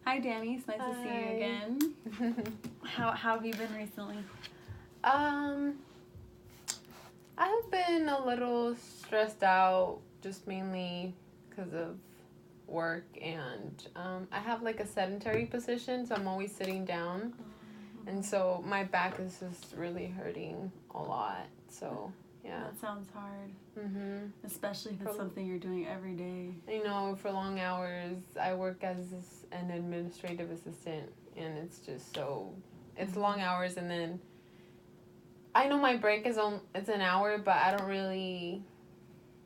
Hi, Danny. It's nice to see you again. How have you been recently? I have been a little stressed out, just mainly because of work, and I have like a sedentary position, so I'm always sitting down, and so my back is just really hurting a lot. So yeah. That sounds hard. Mhm. Especially if it's something you're doing every day. You know, for long hours. I work as an administrative assistant, and it's just so. It's long hours, and then I know my break is it's an hour, but I don't really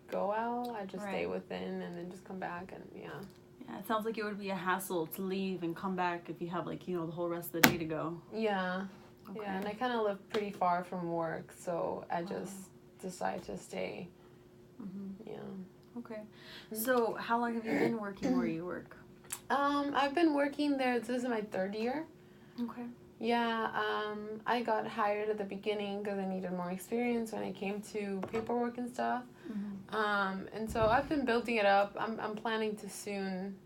go out. I just stay within and then just come back, and yeah. Yeah, it sounds like it would be a hassle to leave and come back if you have the whole rest of the day to go. Yeah. Okay. Yeah, and I kind of live pretty far from work, so I just decide to stay. Mm-hmm. Yeah. Okay. So how long have you been working where you work? I've been working there. This is my 3rd year. Okay. Yeah, I got hired at the beginning because I needed more experience when it came to paperwork and stuff. Mm-hmm. And so I've been building it up. I'm planning to soon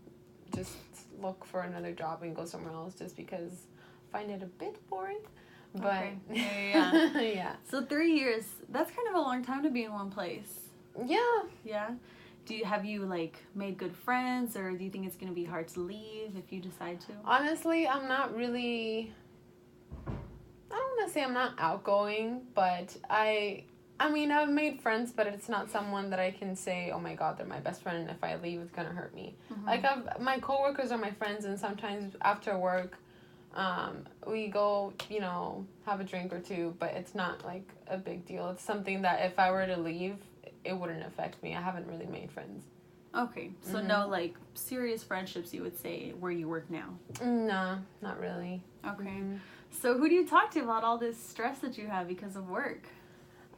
just look for another job and go somewhere else just because I find it a bit boring. But okay. Yeah. Yeah. So 3 years, that's kind of a long time to be in one place. Yeah. Yeah. Have you made good friends, or do you think it's going to be hard to leave if you decide to? Honestly, I'm not really, I don't want to say I'm not outgoing, but I mean, I've made friends, but it's not someone that I can say, oh my God, they're my best friend, and if I leave, it's going to hurt me. Mm-hmm. My coworkers are my friends, and sometimes after work, we go, have a drink or two, but it's not a big deal. It's something that if I were to leave, it wouldn't affect me. I haven't really made friends. Okay, so no serious friendships, you would say, where you work now? No, not really. Okay. Mm-hmm. So who do you talk to about all this stress that you have because of work?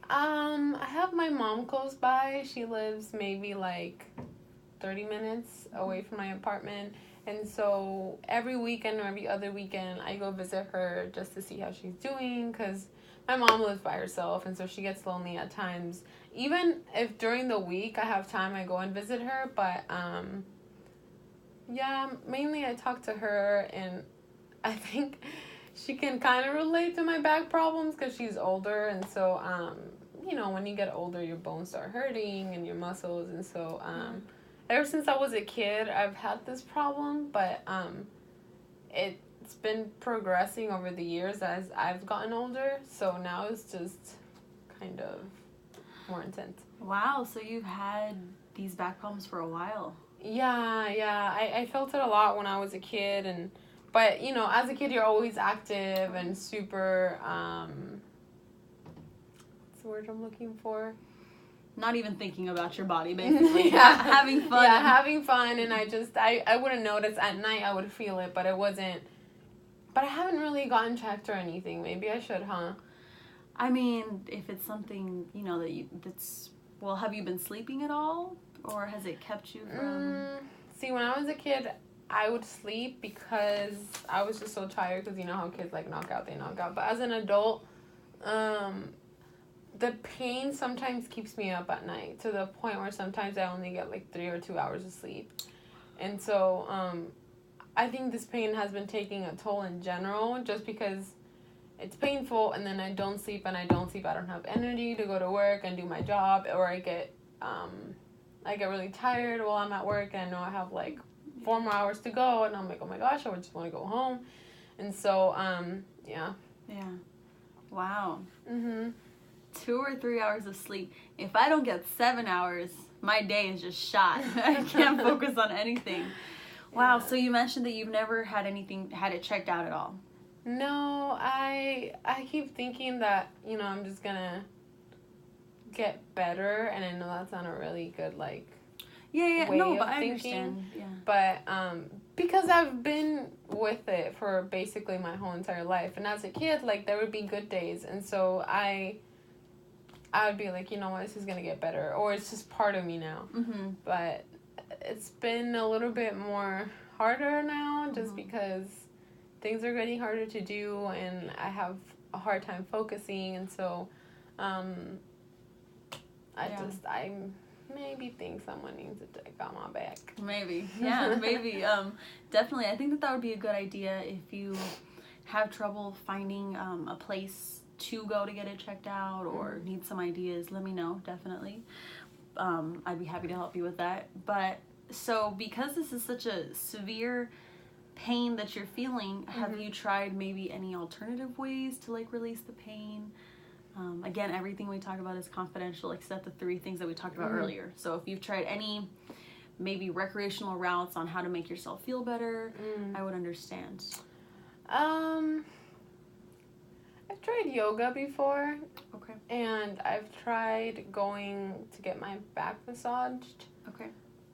I have my mom close by. She lives maybe 30 minutes away from my apartment. And so every weekend or every other weekend, I go visit her just to see how she's doing, because my mom lives by herself, and so she gets lonely at times. Even if during the week I have time, I go and visit her. But, yeah, mainly I talk to her, and I think she can kind of relate to my back problems because she's older. And so, when you get older, your bones start hurting and your muscles. And so, ever since I was a kid, I've had this problem, but it's been progressing over the years as I've gotten older. So now it's just kind of more intense. Wow, so you've had these back problems for a while. Yeah. I felt it a lot when I was a kid, but as a kid, you're always active and super. What's the word I'm looking for? Not even thinking about your body, basically. Yeah. Having fun. Yeah, having fun, and I wouldn't notice. At night, I would feel it, but it wasn't. But I haven't really gotten checked or anything. Maybe I should, huh? I mean, if it's something, well, have you been sleeping at all? Or has it kept you from... See, when I was a kid, I would sleep because I was just so tired, because you know how kids knock out, they knock out. But as an adult, the pain sometimes keeps me up at night to the point where sometimes I only get 3 or 2 hours of sleep. And so I think this pain has been taking a toll in general, just because it's painful, and then I don't sleep, I don't have energy to go to work and do my job, or I get really tired while I'm at work, and I know I have 4 more hours to go, and I'm like, oh my gosh, I just want to go home. And so yeah. Wow. 2 or 3 hours of sleep. If I don't get 7 hours, my day is just shot. I can't focus on anything. Wow. So you mentioned that you've never had it checked out at all. No, I keep thinking that, I'm just gonna get better, and I know that's not a really good way but of I thinking. Understand. Yeah. But because I've been with it for basically my whole entire life, and as a kid, there would be good days, and so I would be like, you know what, this is gonna get better, or it's just part of me now. Mm-hmm. But it's been a little bit more harder now, just because things are getting harder to do, and I have a hard time focusing, and so I'm maybe think someone needs to check out my back. Maybe. Yeah, maybe. Definitely. I think that would be a good idea if you have trouble finding a place to go to get it checked out or need some ideas. Let me know, definitely. I'd be happy to help you with that. But so because this is such a severe pain that you're feeling, have you tried maybe any alternative ways to like release the pain? Again, everything we talk about is confidential except the 3 things that we talked about earlier. So if you've tried any maybe recreational routes on how to make yourself feel better, I would understand. I've tried yoga before. Okay. And I've tried going to get my back massaged. Okay.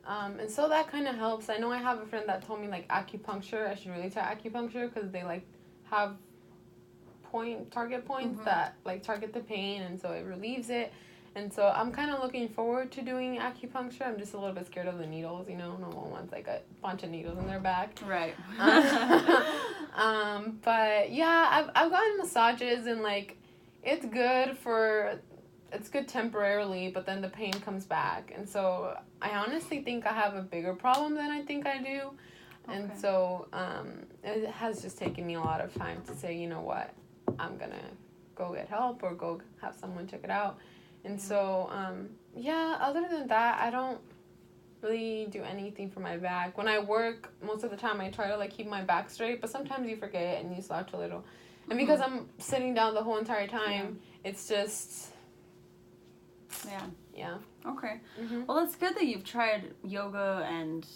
And so that kind of helps. I know I have a friend that told me like acupuncture. I should really try acupuncture because they like have target points that like target the pain, and so it relieves it. And so I'm kind of looking forward to doing acupuncture. I'm just a little bit scared of the needles, you know. No one wants like a bunch of needles in their back. Right. But yeah, I've gotten massages, and like it's good temporarily, but then the pain comes back. And so I honestly think I have a bigger problem than I think I do. Okay. And so it has just taken me a lot of time to say, you know what, I'm gonna go get help or go have someone check it out. And so yeah, other than that, I don't really do anything for my back. When I work, most of the time I try to like keep my back straight, but sometimes you forget and you slouch a little. And because I'm sitting down the whole entire time, it's just... Yeah. Okay. Well, it's good that you've tried yoga, and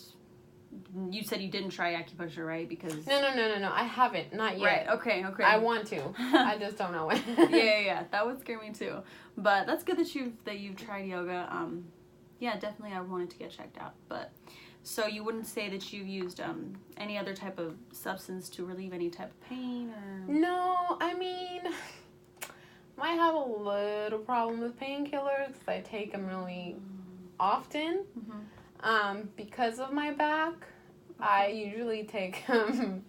you said you didn't try acupuncture, right? Because... No. I haven't. Not yet. Right. Okay. I want to. I just don't know when. Yeah. That would scare me too. But that's good that you've tried yoga. Yeah, definitely I wanted to get checked out. But so you wouldn't say that you've used any other type of substance to relieve any type of pain, or... No, I mean, might have a little problem with painkillers because I take them really often. Because of my back, I usually take them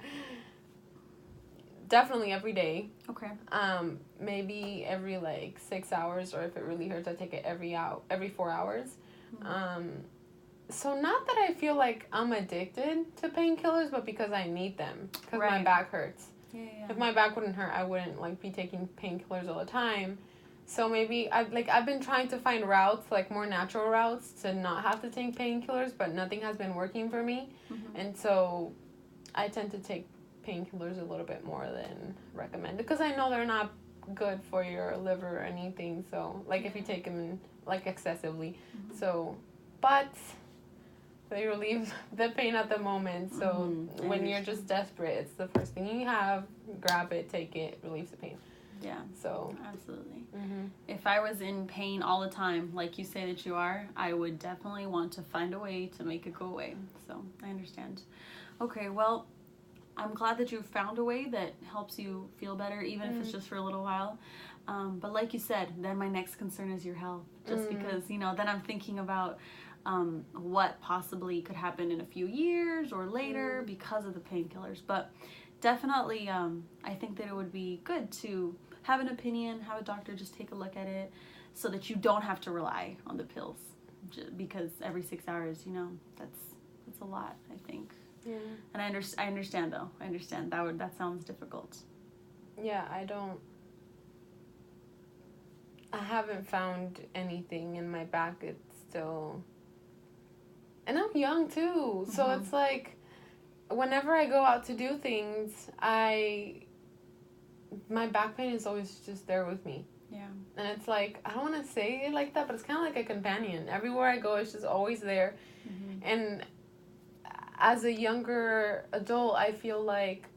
definitely every day. Okay. Maybe every like 6 hours, or if it really hurts, I take it every 4 hours. So not that I feel like I'm addicted to painkillers, but because I need them because my back hurts. Yeah. If my back wouldn't hurt, I wouldn't like be taking painkillers all the time. So maybe I've been trying to find routes, like more natural routes, to not have to take painkillers, but nothing has been working for me. And so I tend to take painkillers a little bit more than recommended because I know they're not good for your liver or anything. So like if you take them like excessively, so but they relieve the pain at the moment. So when you're just desperate, it's the first thing you have. Grab it, take it, relieves the pain. Yeah. So absolutely. If I was in pain all the time, like you say that you are, I would definitely want to find a way to make it go away. So I understand. Okay, well, I'm glad that you found a way that helps you feel better, even if it's just for a little while. But like you said, then my next concern is your health. Just because, then I'm thinking about what possibly could happen in a few years or later because of the painkillers. But definitely, I think that it would be good to have an opinion, have a doctor just take a look at it so that you don't have to rely on the pills. Because every 6 hours, that's a lot, I think. Yeah. And I understand though. I understand. That sounds difficult. Yeah, I haven't found anything in my back. It's still... And I'm young too. So it's like whenever I go out to do things, my back pain is always just there with me. Yeah. And it's like, I don't want to say it like that, but it's kind of like a companion. Everywhere I go, it's just always there. And as a younger adult, I feel like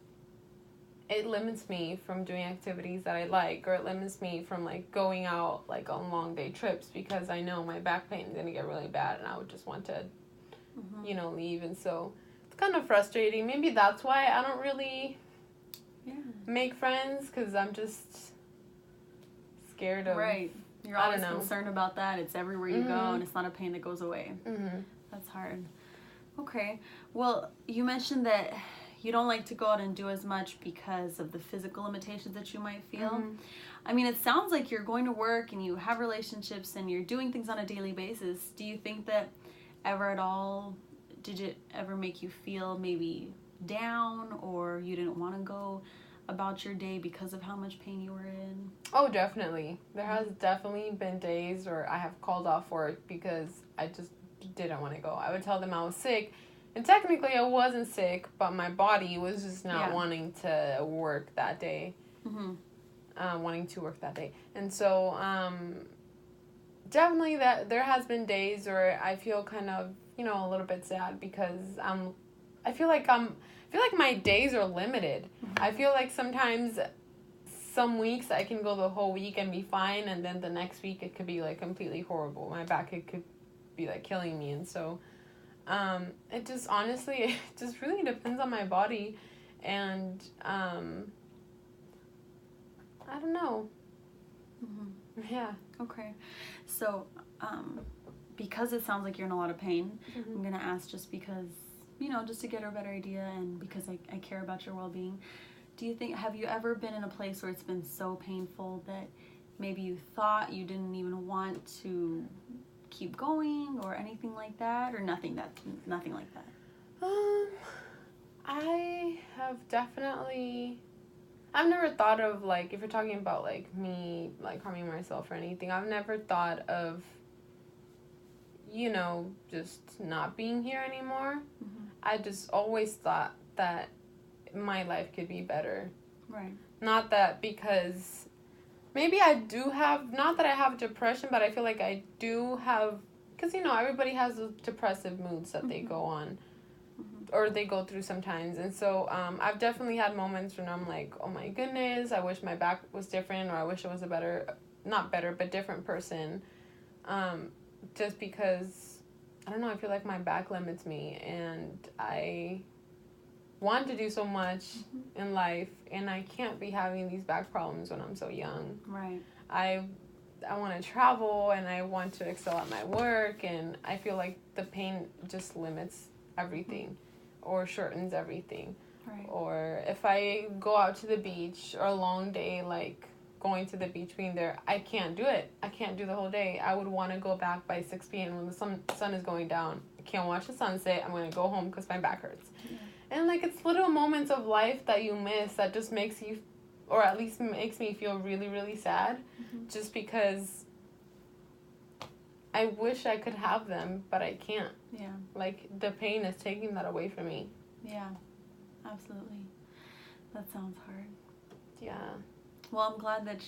it limits me from doing activities that I like, or it limits me from like going out like on long day trips because I know my back pain is going to get really bad and I would just want to, leave. And so it's kind of frustrating. Maybe that's why I don't really make friends, because I'm just scared of... Right. You're always concerned about that. It's everywhere you go, and it's not a pain that goes away. That's hard. Okay. Well, you mentioned that you don't like to go out and do as much because of the physical limitations that you might feel. Mm-hmm. I mean, it sounds like you're going to work and you have relationships and you're doing things on a daily basis. Do you think that ever at all, did it ever make you feel maybe down, or you didn't want to go about your day because of how much pain you were in? Oh, definitely. There has definitely been days where I have called off work because I just didn't want to go. I would tell them I was sick, and technically I wasn't sick, but my body was just not wanting to work that day. Wanting to work that day. And so definitely that there has been days where I feel kind of, you know, a little bit sad because I feel like my days are limited. I feel like sometimes some weeks I can go the whole week and be fine, and then the next week it could be like completely horrible. My back, it could be like killing me. And so it just honestly, it just really depends on my body. And I don't know. Yeah. Okay. So because it sounds like you're in a lot of pain, I'm going to ask just because, you know, just to get a better idea and because I care about your well-being. Do you think, have you ever been in a place where it's been so painful that maybe you thought you didn't even want to keep going or anything like that, or nothing like that? I have definitely, I've never thought of, like, if you're talking about, like, me, like, harming myself or anything, I've never thought of, you know, just not being here anymore. I just always thought that my life could be better. Right. Not that, because maybe I do have, not that I have depression, but I feel like I do have, because, you know, everybody has those depressive moods that they go on. Or they go through sometimes. And so I've definitely had moments when I'm like, oh my goodness, I wish my back was different, or I wish I was a better, not better, but different person. Just because, I don't know, I feel like my back limits me, and I want to do so much in life, and I can't be having these back problems when I'm so young. Right. I want to travel, and I want to excel at my work, and I feel like the pain just limits everything. Or shortens everything. Right. Or if I go out to the beach or a long day, like going to the beach, being there, I can't do it. I can't do the whole day. I would want to go back by 6 p.m. when the sun is going down. I can't watch the sunset. I'm going to go home because my back hurts. Yeah. And like, it's little moments of life that you miss that just makes you, or at least makes me feel really, really sad. Just because I wish I could have them, but I can't. Yeah. Like, the pain is taking that away from me. Yeah, absolutely. That sounds hard. Yeah. Well, I'm glad that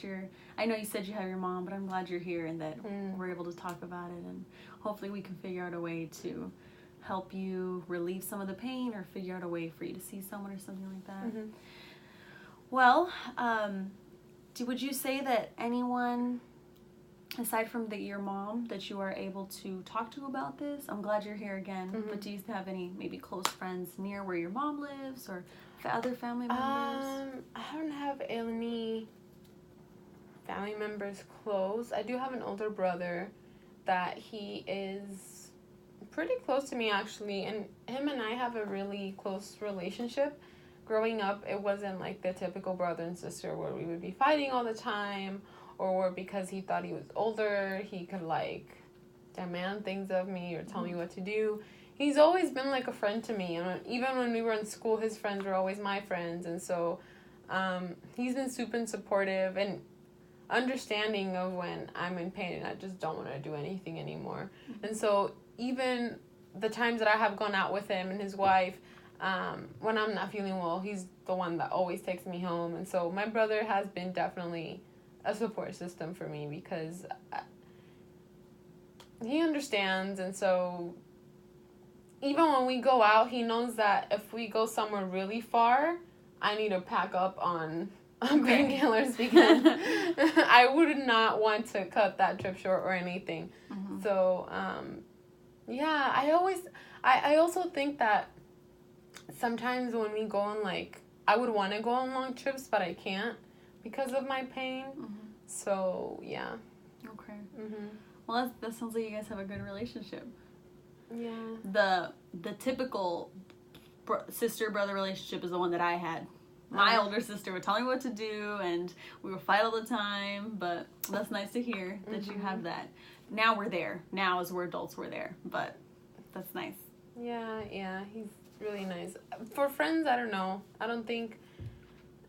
I know you said you have your mom, but I'm glad you're here and that we're able to talk about it, and hopefully we can figure out a way to help you relieve some of the pain, or figure out a way for you to see someone or something like that. Well, would you say that anyone, aside from your mom, that you are able to talk to about this? I'm glad you're here again, but do you have any maybe close friends near where your mom lives, or other family members? I don't have any family members close. I do have an older brother that he is pretty close to me, actually, and him and I have a really close relationship. Growing up, it wasn't like the typical brother and sister where we would be fighting all the time, or because he thought he was older, he could, like, demand things of me or tell me what to do. He's always been, like, a friend to me. And even when we were in school, his friends were always my friends. And so he's been super supportive and understanding of when I'm in pain and I just don't want to do anything anymore. And so even the times that I have gone out with him and his wife, when I'm not feeling well, he's the one that always takes me home. And so my brother has been definitely a support system for me, because he understands. And so even when we go out, he knows that if we go somewhere really far, I need to pack up on painkillers, because I would not want to cut that trip short or anything. So yeah, I also think that sometimes when we go on, like, I would want to go on long trips, but I can't because of my pain. So, yeah. Okay. Well, that sounds like you guys have a good relationship. Yeah. The typical sister-brother relationship is the one that I had. My older sister would tell me what to do, and we would fight all the time, but that's nice to hear that you have that. Now we're there. Now, as we're adults, we're there, but that's nice. Yeah, he's really nice. For friends, I don't know. I don't think...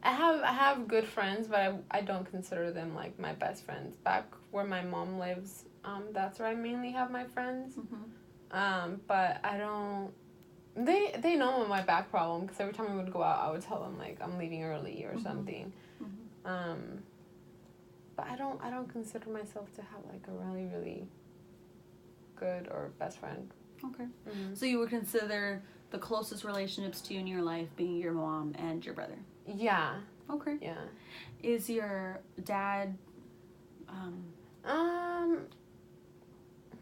I have good friends, but I don't consider them, like, my best friends. Back where my mom lives, that's where I mainly have my friends. But I don't... They know my back problem, because every time we would go out, I would tell them, like, I'm leaving early or something. But I don't consider myself to have, like, a really, really good or best friend. Okay. So you would consider the closest relationships to you in your life being your mom and your brother? Yeah. Okay. Yeah. Is your dad...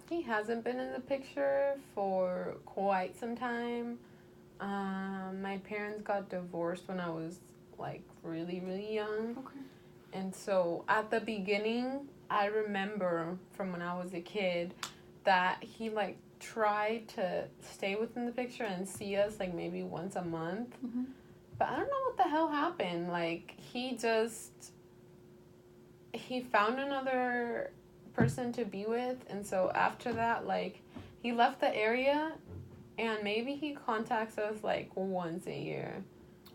He hasn't been in the picture for quite some time. My parents got divorced when I was, like, really, really young. Okay. And so at the beginning, I remember from when I was a kid that he, like, tried to stay within the picture and see us, like, maybe once a month. But I don't know what the hell happened. Like, he found another person to be with, and so after that, like, he left the area, and maybe he contacts us, like, once a year.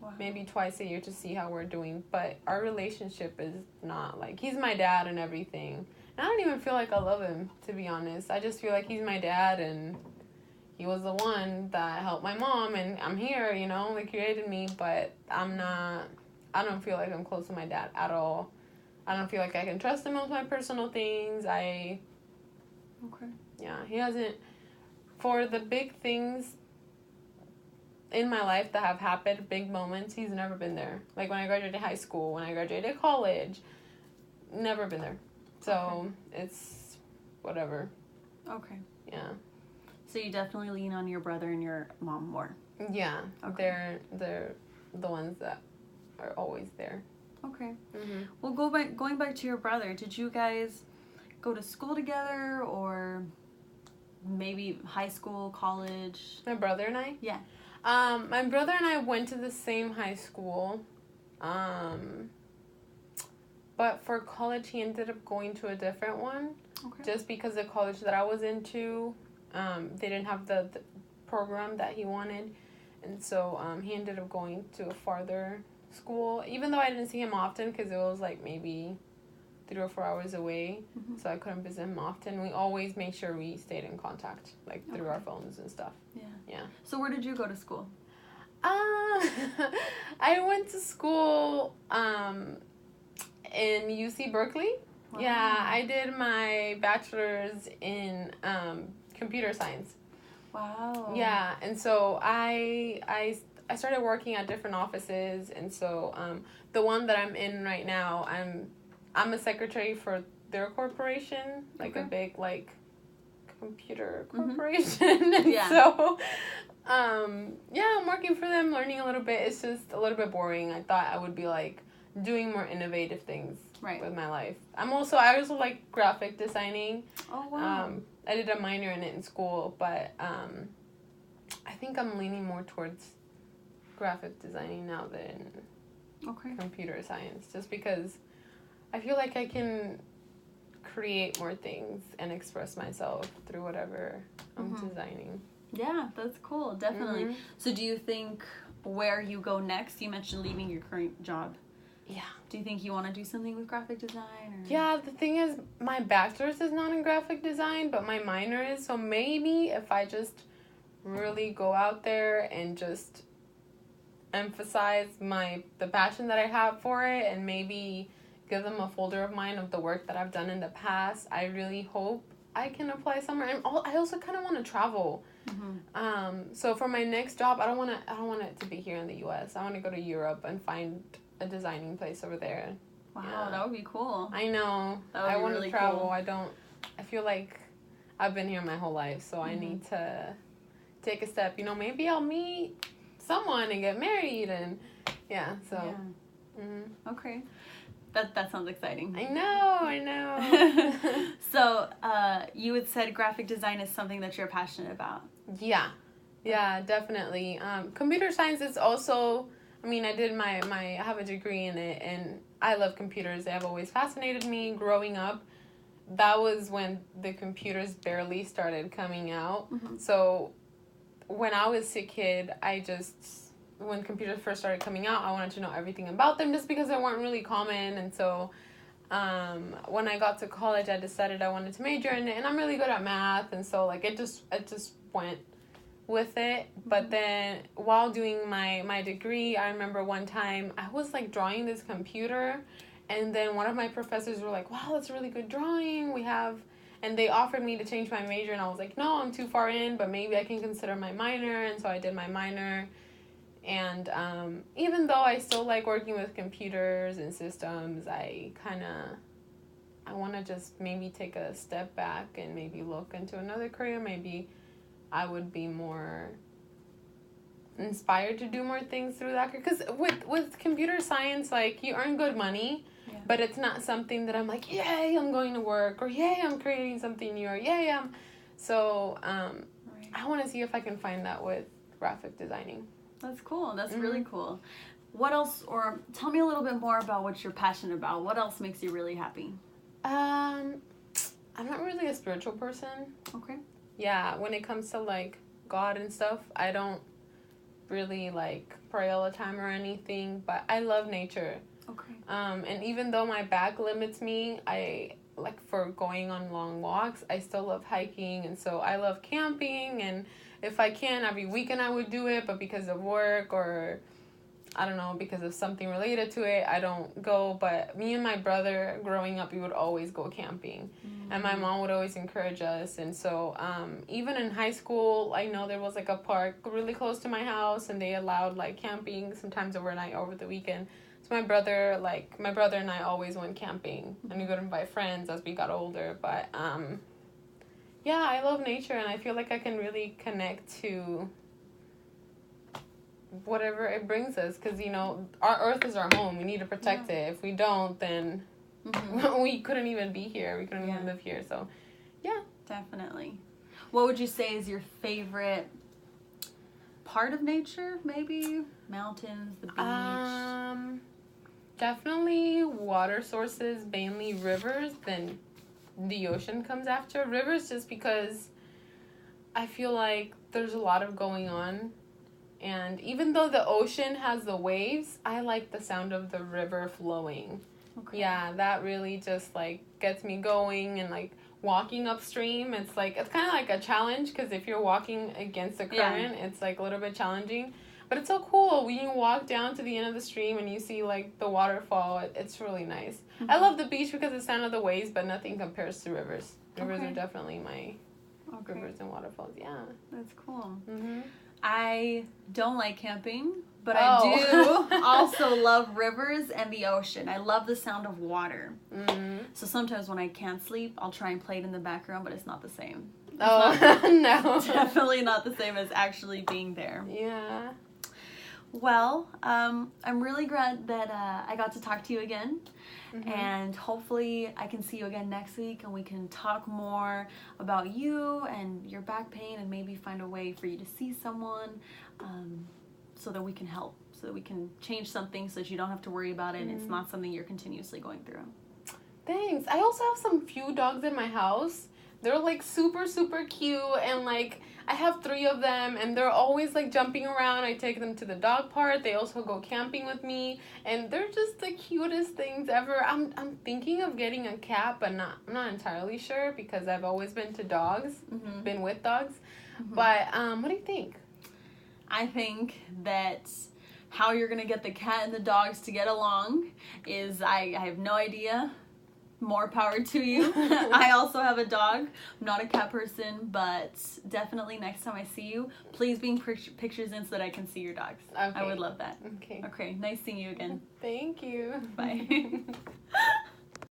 Wow. Maybe twice a year to see how we're doing, but our relationship is not, like, he's my dad and everything. And I don't even feel like I love him, to be honest. I just feel like he's my dad, and he was the one that helped my mom, and I'm here, you know, like, created me, but I don't feel like I'm close to my dad at all. I don't feel like I can trust him with my personal things. Okay. Yeah, he hasn't, for the big things in my life that have happened, big moments, he's never been there. Like, when I graduated high school, when I graduated college, never been there. So, It's whatever. Okay. Yeah. So you definitely lean on your brother and your mom more. Yeah. Okay. They're the ones that are always there. Okay. Well, going back to your brother, did you guys go to school together, or maybe high school, college? My brother and I? Yeah. My brother and I went to the same high school. But for college, he ended up going to a different one. Okay. Just because the college that I was into, they didn't have the program that he wanted. And so he ended up going to a farther school, even though I didn't see him often, because it was like maybe 3 or 4 hours away, so I couldn't visit him often. We always made sure we stayed in contact, like, through our phones and stuff. Yeah. So where did you go to school? I went to school in UC Berkeley. Wow. Yeah, I did my bachelor's in computer science. Wow. Yeah, and so I started working at different offices, and so the one that I'm in right now, I'm a secretary for their corporation, like a big, like, computer corporation. And so I'm working for them, learning a little bit. It's just a little bit boring. I thought I would be, like, doing more innovative things with my life. I also like graphic designing. Oh, wow. I did a minor in it in school, but I think I'm leaning more towards graphic designing now than computer science, just because I feel like I can create more things and express myself through whatever I'm designing. Yeah, that's cool, definitely. So do you think where you go next, you mentioned leaving your current job. Yeah. Do you think you want to do something with graphic design? Or? Yeah, the thing is, my bachelor's is not in graphic design, but my minor is, so maybe if I just really go out there and just emphasize the passion that I have for it, and maybe give them a folder of mine of the work that I've done in the past, I really hope I can apply somewhere. And I also kind of want to travel. So for my next job, I don't want it to be here in the U.S. I want to go to Europe and find a designing place over there. Wow, that would be cool. I know. I want to travel. Cool. I feel like I've been here my whole life, so I need to take a step. You know, maybe I'll meet someone and get married, and Okay. That sounds exciting. I know. So, you had said graphic design is something that you're passionate about. Yeah. Yeah, definitely. Computer science is also, I mean, I have a degree in it, and I love computers. They have always fascinated me growing up. That was when the computers barely started coming out. Mm-hmm. So when I was a kid, when computers first started coming out, I wanted to know everything about them just because they weren't really common. And so when I got to college, I decided I wanted to major in it, and I'm really good at math. And so like it just went with it. But then while doing my degree, I remember one time I was like drawing this computer, and then one of my professors were like, wow, that's a really good drawing. And they offered me to change my major, and I was like, no, I'm too far in, but maybe I can consider my minor. And so I did my minor. And even though I still like working with computers and systems, I want to just maybe take a step back and maybe look into another career. Maybe I would be more inspired to do more things through that. Because with computer science, like, you earn good money, but it's not something that I'm like, yay, I'm going to work, or yay, I'm creating something new, or yay, So I want to see if I can find that with graphic designing. That's cool. That's really cool. What else, or tell me a little bit more about what you're passionate about. What else makes you really happy? I'm not really a spiritual person. Okay. Yeah, when it comes to, like, God and stuff, I don't really, like, pray all the time or anything, but I love nature. Okay. And even though my back limits me, for going on long walks, I still love hiking, and so I love camping, and if I can, every weekend I would do it, but because of work or, I don't know, because of something related to it, I don't go. But me and my brother, growing up, we would always go camping. And my mom would always encourage us. And so even in high school, I know there was, like, a park really close to my house, and they allowed, like, camping sometimes overnight over the weekend. So my brother and I always went camping, and we would invite friends as we got older. But yeah, I love nature, and I feel like I can really connect to whatever it brings us, because, you know, our earth is our home. We need to protect it. If we don't, then we couldn't even be here. We couldn't even live here. So, yeah. Definitely. What would you say is your favorite part of nature? Maybe mountains, the beach? Definitely water sources, mainly rivers, then the ocean comes after. Rivers, just because I feel like there's a lot of going on, and even though the ocean has the waves, I like the sound of the river flowing. Okay. Yeah, that really just, like, gets me going. And, like, walking upstream, it's kind of like a challenge, because if you're walking against the current, it's, like, a little bit challenging. But it's so cool when you walk down to the end of the stream and you see, like, the waterfall. It's really nice. I love the beach because of the sound of the waves, but nothing compares to rivers. Rivers are definitely my rivers and waterfalls. Yeah. That's cool. Mm-hmm. I don't like camping, but I do also love rivers and the ocean. I love the sound of water. Mm-hmm. So sometimes when I can't sleep, I'll try and play it in the background, but it's not the same. No. Definitely not the same as actually being there. Yeah. Well, I'm really glad that I got to talk to you again. Mm-hmm. And hopefully I can see you again next week, and we can talk more about you and your back pain, and maybe find a way for you to see someone so that we can help, so that we can change something so that you don't have to worry about it and it's not something you're continuously going through. Thanks. I also have some few dogs in my house. They're, like, super, super cute, and, like, I have 3 of them, and they're always, like, jumping around. I take them to the dog park. They also go camping with me, and they're just the cutest things ever. I'm thinking of getting a cat, but I'm not entirely sure, because I've always been to dogs, been with dogs. Mm-hmm. But what do you think? I think that how you're going to get the cat and the dogs to get along is, I have no idea. More power to you. I also have a dog. I'm not a cat person, but definitely next time I see you, please bring pictures in so that I can see your dogs. Okay. I would love that. Okay. Nice seeing you again. Thank you. Bye.